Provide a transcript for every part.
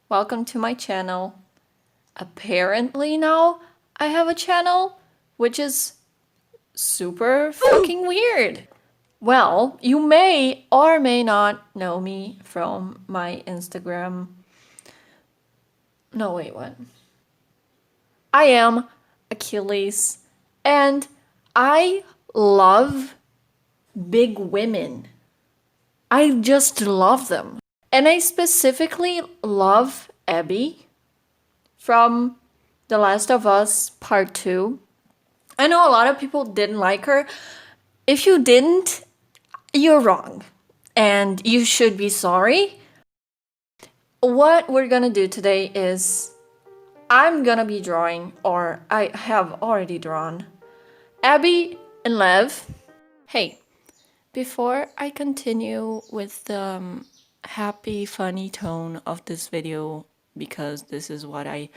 welcome to my channel. Apparently now I have a channel, which is super fucking weird. Well, you may or may not know me from my Instagram. No, wait, what? I am Achilles, and I love big women. I just love them. And I specifically love Abby from The Last of Us Part 2. I know a lot of people didn't like her. If you didn't, you're wrong. And you should be sorry. What we're gonna do today is I'm gonna be drawing, or I have already drawn, Abby and Lev. Hey, before I continue with the happy, funny tone of this video, because this is what I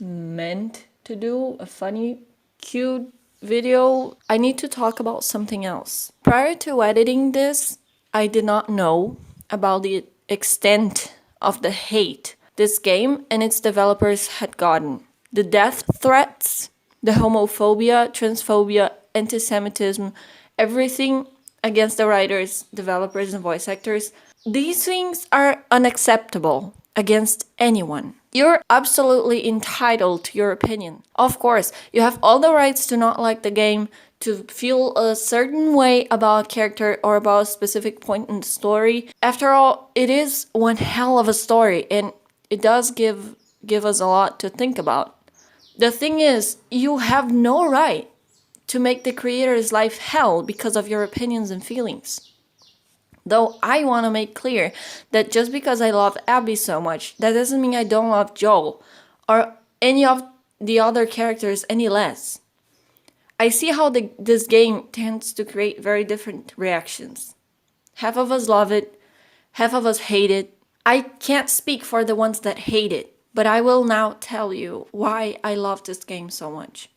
meant to do, a funny, cute video, I need to talk about something else. Prior to editing this, I did not know about the extent of the hate this game and its developers had gotten. The death threats, the homophobia, transphobia, anti-Semitism, everything against the writers, developers, and voice actors. These things are unacceptable against anyone. You're absolutely entitled to your opinion. Of course, you have all the rights to not like the game, to feel a certain way about a character or about a specific point in the story. After all, it is one hell of a story, and it does give us a lot to think about. The thing is, you have no right to make the creator's life hell because of your opinions and feelings. Though I want to make clear that just because I love Abby so much, that doesn't mean I don't love Joel or any of the other characters any less. I see how this game tends to create very different reactions. Half of us love it, half of us hate it. I can't speak for the ones that hate it, but I will now tell you why I love this game so much.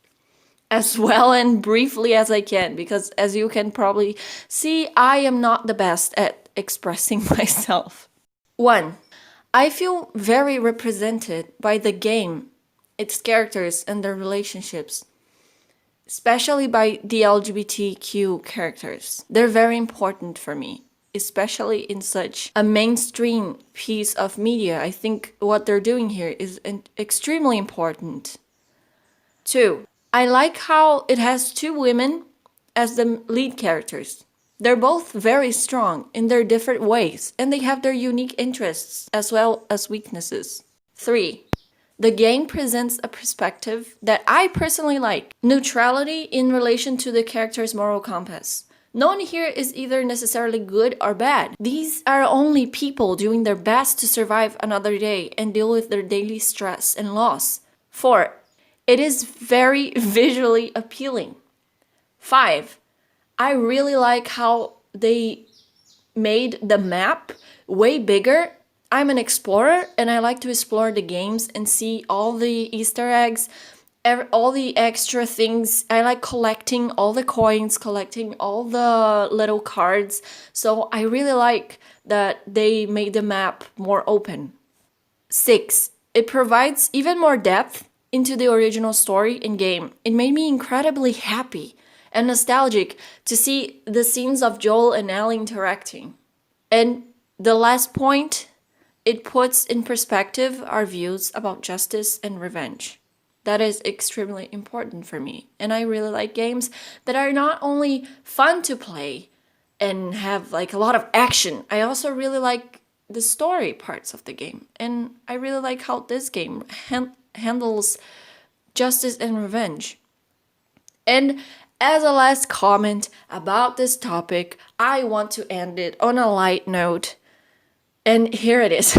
As well and briefly as I can, because as you can probably see, I am not the best at expressing myself. 1. I feel very represented by the game, its characters and their relationships, especially by the LGBTQ characters. They're very important for me, especially in such a mainstream piece of media. I think what they're doing here is extremely important. 2. I like how it has 2 women as the lead characters. They're both very strong in their different ways, and they have their unique interests as well as weaknesses. 3. The game presents a perspective that I personally like. Neutrality in relation to the character's moral compass. No one here is either necessarily good or bad. These are only people doing their best to survive another day and deal with their daily stress and loss. 4. It is very visually appealing. 5. I really like how they made the map way bigger. I'm an explorer and I like to explore the games and see all the Easter eggs, all the extra things. I like collecting all the coins, collecting all the little cards. So I really like that they made the map more open. 6. It provides even more depth into the original story and game. It made me incredibly happy and nostalgic to see the scenes of Joel and Ellie interacting. And the last point, it puts in perspective our views about justice and revenge. That is extremely important for me. And I really like games that are not only fun to play and have like a lot of action. I also really like the story parts of the game. And I really like how this game handles justice and revenge. And as a last comment about this topic, I want to end it on a light note. And here it is.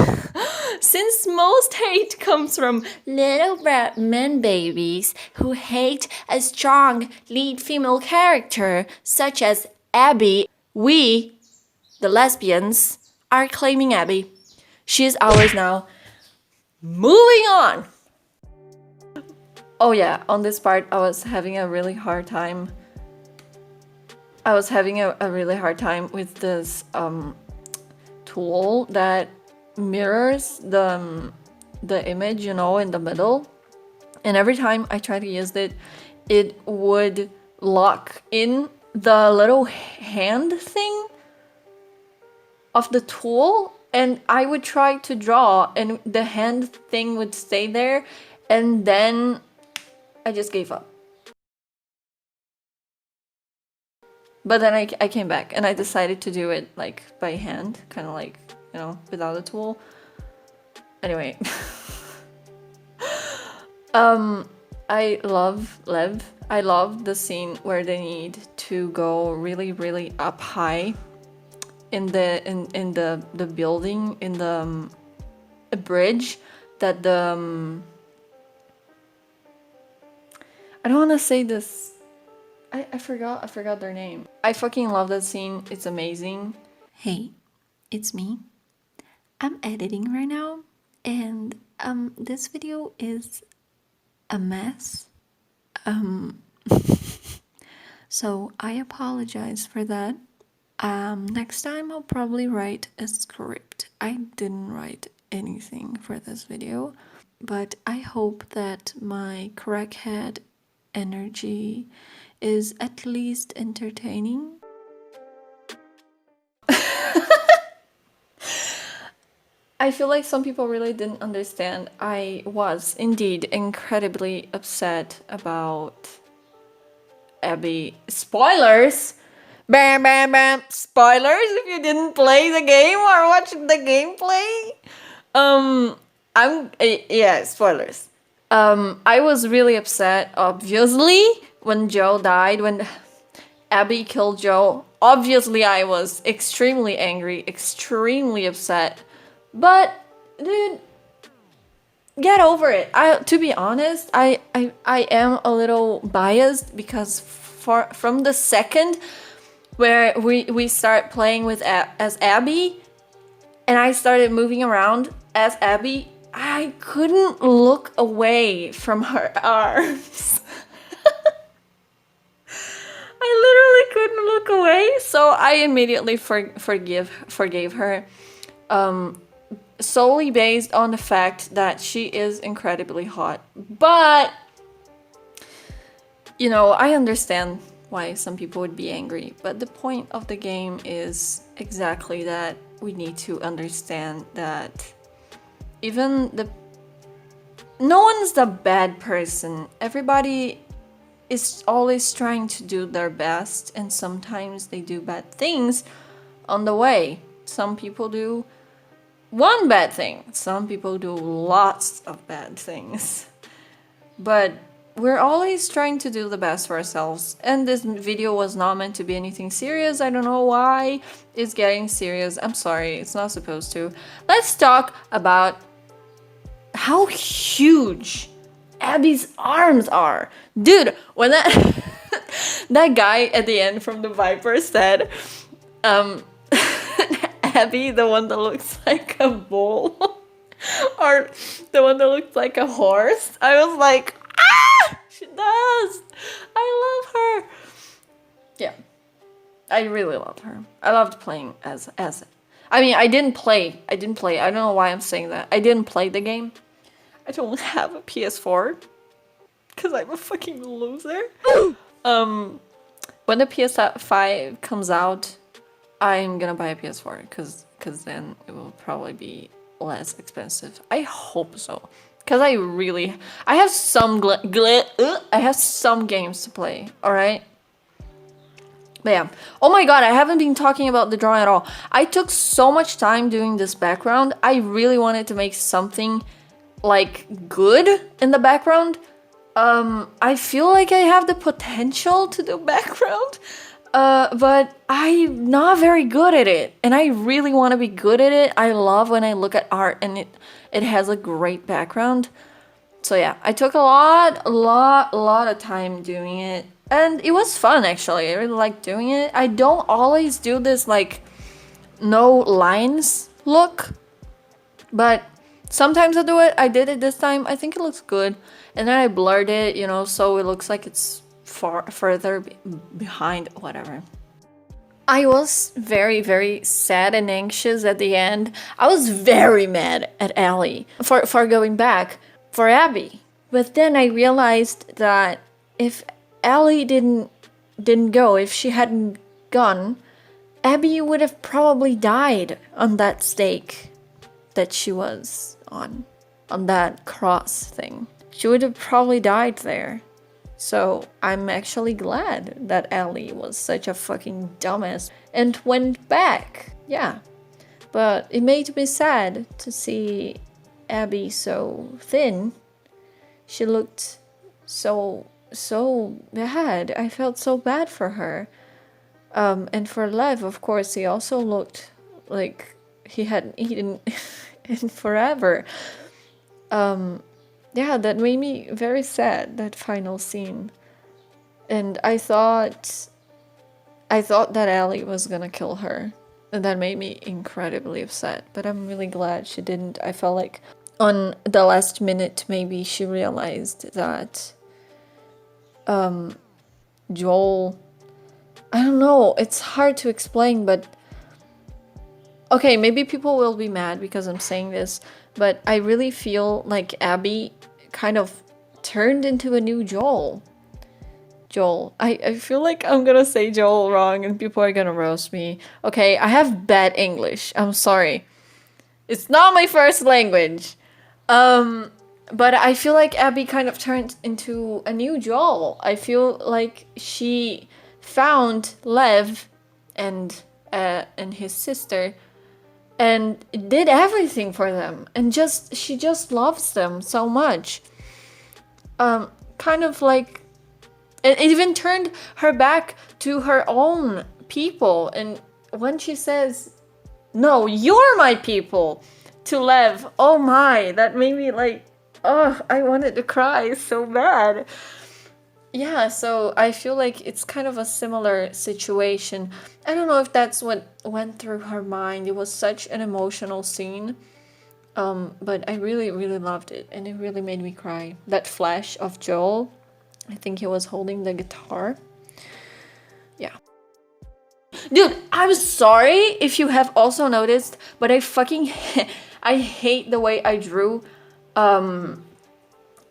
Since most hate comes from little brat man babies who hate a strong lead female character such as Abby, we, the lesbians, are claiming Abby. She is ours now. Moving on! Oh yeah, on this part I was having a really hard time. I was having a really hard time with this tool that mirrors the the image, you know, in the middle. And every time I try to use it, it would lock in the little hand thing of the tool, and I would try to draw and the hand thing would stay there, and then I just gave up. But then I came back and I decided to do it like by hand, kind of like, you know, without a tool. Anyway. I love Lev. I love the scene where they need to go really, really up high in the building, in the bridge that the I don't want to say this. I forgot their name. I fucking love that scene. It's amazing. Hey, it's me. I'm editing right now, and this video is a mess. So I apologize for that. Next time I'll probably write a script. I didn't write anything for this video, but I hope that my crackhead energy is at least entertaining. I feel like some people really didn't understand. I was indeed incredibly upset about Abby. Spoilers! Bam, bam, bam! Spoilers if you didn't play the game or watch the gameplay. Yeah, spoilers. I was really upset, obviously, when Joe died, when Abby killed Joe. Obviously, I was extremely angry, extremely upset. But, dude, get over it. To be honest, I am a little biased because from the second where we start playing with as Abby, and I started moving around as Abby, I couldn't look away from her arms. I literally couldn't look away, so I immediately forgave her. Solely based on the fact that she is incredibly hot. But, you know, I understand why some people would be angry. But the point of the game is exactly that. We need to understand that no one's the bad person. Everybody is always trying to do their best, and sometimes they do bad things on the way. Some people do one bad thing. Some people do lots of bad things. But we're always trying to do the best for ourselves. And this video was not meant to be anything serious. I don't know why it's getting serious. I'm sorry, it's not supposed to. Let's talk about how huge Abby's arms are. Dude, when that that guy at the end from the Viper said, Abby, the one that looks like a bull, or the one that looks like a horse, I was like, ah, she does. I love her. Yeah, I really love her. I loved playing as. I mean, I didn't play. I don't know why I'm saying that. I didn't play the game. I don't have a PS4 because I'm a fucking loser. When the PS5 comes out, I'm gonna buy a PS4 because then it will probably be less expensive. I hope so, because I have some I have some games to play. All right. But yeah. Oh my god, I haven't been talking about the drawing at all. I took so much time doing this background. I really wanted to make something like good in the background. I feel like I have the potential to do background. But I'm not very good at it, and I really want to be good at it. I love when I look at art and it has a great background. So yeah, I took a lot of time doing it, and it was fun actually. I really liked doing it. I don't always do this like no lines look, but sometimes I do it. I did it this time. I think it looks good, and then I blurred it, you know, so it looks like it's further behind, whatever. I was very, very sad and anxious at the end. I was very mad at Ellie for going back for Abby. But then I realized that if Ellie didn't go, if she hadn't gone, Abby would have probably died on that stake that she was on that cross thing. She would have probably died there. So I'm actually glad that Ellie was such a fucking dumbass and went back. Yeah. But it made me sad to see Abby so thin. She looked so bad. I felt so bad for her. And for Lev, of course, he also looked like he hadn't eaten in forever. Yeah, that made me very sad, that final scene. And I thought that Ellie was gonna kill her. And that made me incredibly upset. But I'm really glad she didn't. I felt like on the last minute, maybe she realized that Joel... I don't know, it's hard to explain, but... Okay, maybe people will be mad because I'm saying this, but I really feel like Abby kind of turned into a new Joel. I feel like I'm gonna say Joel wrong and people are gonna roast me. Okay, I have bad English. I'm sorry. It's not my first language. But I feel like Abby kind of turned into a new Joel. I feel like she found Lev and his sister and did everything for them, and she just loves them so much. Kind of like it even turned her back to her own people. And when she says, "No, you're my people," to Lev, oh my, that made me like, oh, I wanted to cry so bad. Yeah, so I feel like it's kind of a similar situation. I don't know if that's what went through her mind. It was such an emotional scene. But I really, really loved it, and it really made me cry. That flash of Joel, I think he was holding the guitar. Yeah. Dude, I'm sorry if you have also noticed, but I fucking I hate the way I drew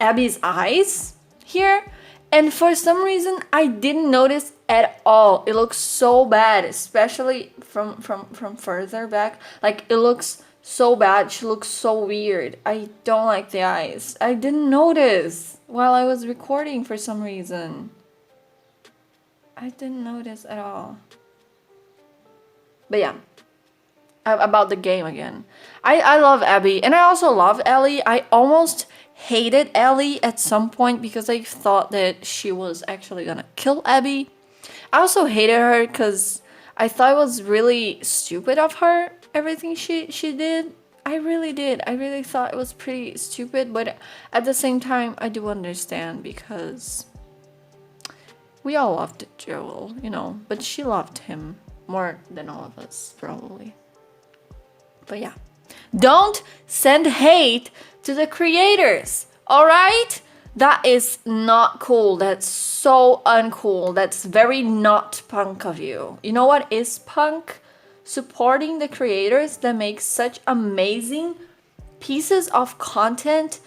Abby's eyes here. And for some reason, I didn't notice at all. It looks so bad, especially from further back. Like, it looks so bad. She looks so weird. I don't like the eyes. I didn't notice while I was recording for some reason. I didn't notice at all. But yeah, about the game again. I love Abby, and I also love Ellie. I almost hated Ellie at some point because I thought that she was actually gonna kill Abby. I also hated her because I thought it was really stupid of her, everything she did. I really did. I really thought it was pretty stupid, but at the same time, I do understand because we all loved Joel, you know, but she loved him more than all of us, probably. But yeah, don't send hate to the creators, all right? That is not cool. That's so uncool. That's very not punk of you. You know what is punk? Supporting the creators that make such amazing pieces of content.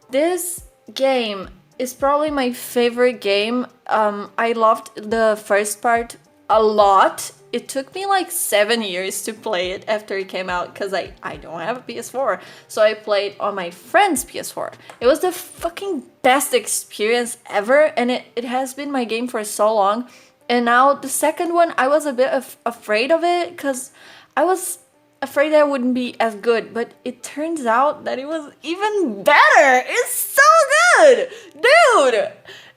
This game is probably my favorite game. I loved the first part a lot. It took me like 7 years to play it after it came out because I don't have a PS4. So I played on my friend's PS4. It was the fucking best experience ever, and it has been my game for so long. And now the second one, I was a bit afraid of it because I was afraid that it wouldn't be as good. But it turns out that it was even better. It's so good! Dude!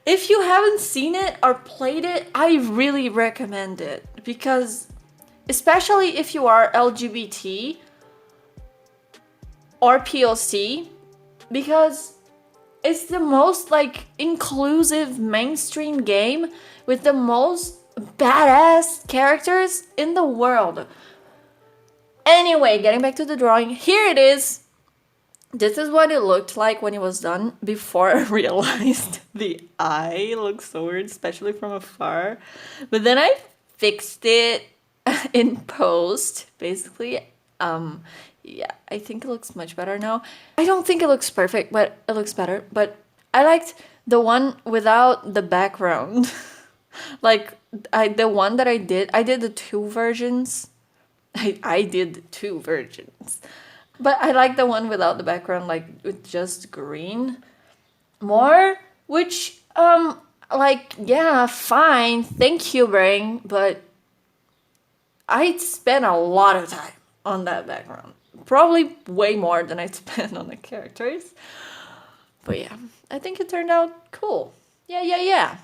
If you haven't seen it or played it, I really recommend it. Because, especially if you are LGBT or POC, because it's the most like inclusive mainstream game with the most badass characters in the world. Anyway, getting back to the drawing, here it is. This is what it looked like when it was done before I realized the eye looks so weird, especially from afar. But then I fixed it. in post, basically. Yeah, I think it looks much better now. I don't think it looks perfect, but it looks better. But I liked the one without the background. Like the one that I did the two versions. I did two versions. But I like the one without the background, like with just green more, which like yeah, fine, thank you, brain, but I spent a lot of time on that background. Probably way more than I spent on the characters. But yeah, I think it turned out cool. Yeah.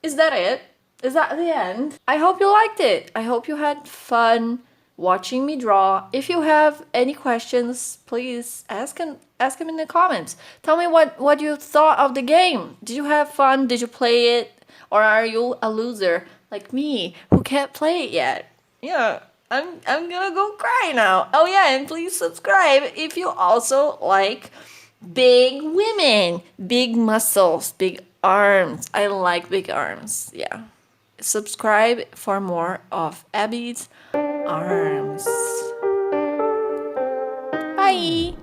Is that it? Is that the end? I hope you liked it. I hope you had fun watching me draw. If you have any questions, please ask them in the comments. Tell me what you thought of the game. Did you have fun? Did you play it? Or are you a loser like me who can't play it yet? Yeah, I'm gonna go cry now. Oh yeah, and please subscribe if you also like big women, big muscles, big arms. I like big arms. Yeah. Subscribe for more of Abby's arms. Bye.